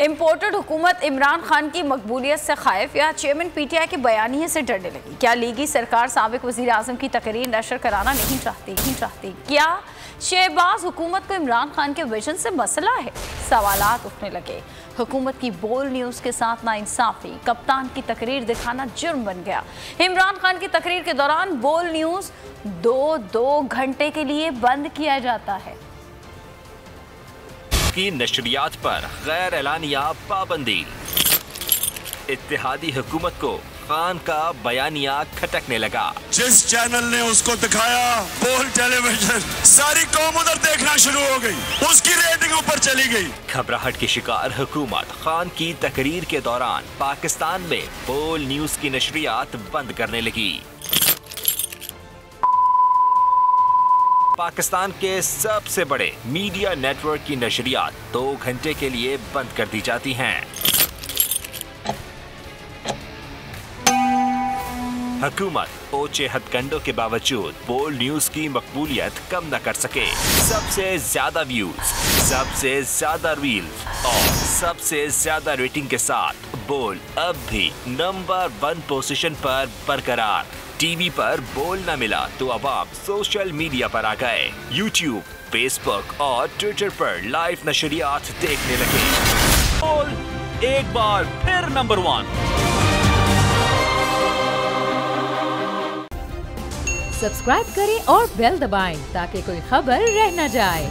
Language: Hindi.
इम्पोर्टेड हुकूमत इमरान खान की मकबूलियत से खाइफ या चेयरमैन पीटीआई के बयानिए से डरने लगी? क्या लीगी सरकार साबिक वज़ीर आज़म की तकरीर नशर कराना नहीं चाहती? क्या शहबाज हुकूमत को इमरान खान के विजन से मसला है? सवालात उठने लगे। हुकूमत की बोल न्यूज़ के साथ नाइंसाफ़ी, कप्तान की तकरीर दिखाना जुर्म बन गया। इमरान खान की तकरीर के दौरान बोल न्यूज़ 2 घंटे के लिए बंद किया जाता है। की नशरियात पर गैर एलानिया पाबंदी। इत्तेहादी हुकूमत को खान का बयानिया खटकने लगा। जिस चैनल ने उसको दिखाया बोल टेलीविजन, सारी कौम उधर देखना शुरू हो गई, उसकी रेटिंग ऊपर चली गई। घबराहट की शिकार हुकूमत खान की तकरीर के दौरान पाकिस्तान में बोल न्यूज की नशरियात बंद करने लगी। पाकिस्तान के सबसे बड़े मीडिया नेटवर्क की नशरियात 2 घंटे के लिए बंद कर दी जाती हैं। हुकूमत ओछे हथकंडों के बावजूद बोल न्यूज की मकबूलियत कम न कर सके। सबसे ज्यादा व्यूज, सबसे ज्यादा रील्स और सबसे ज्यादा रेटिंग के साथ बोल अब भी नंबर 1 पोजीशन पर बरकरार। टीवी पर बोल न मिला तो अवाम सोशल मीडिया पर आ गए। यूट्यूब, फेसबुक और ट्विटर पर लाइव नशरियात देखने लगे। बोल एक बार फिर नंबर 1। सब्सक्राइब करें और बेल दबाएं ताकि कोई खबर रह न जाए।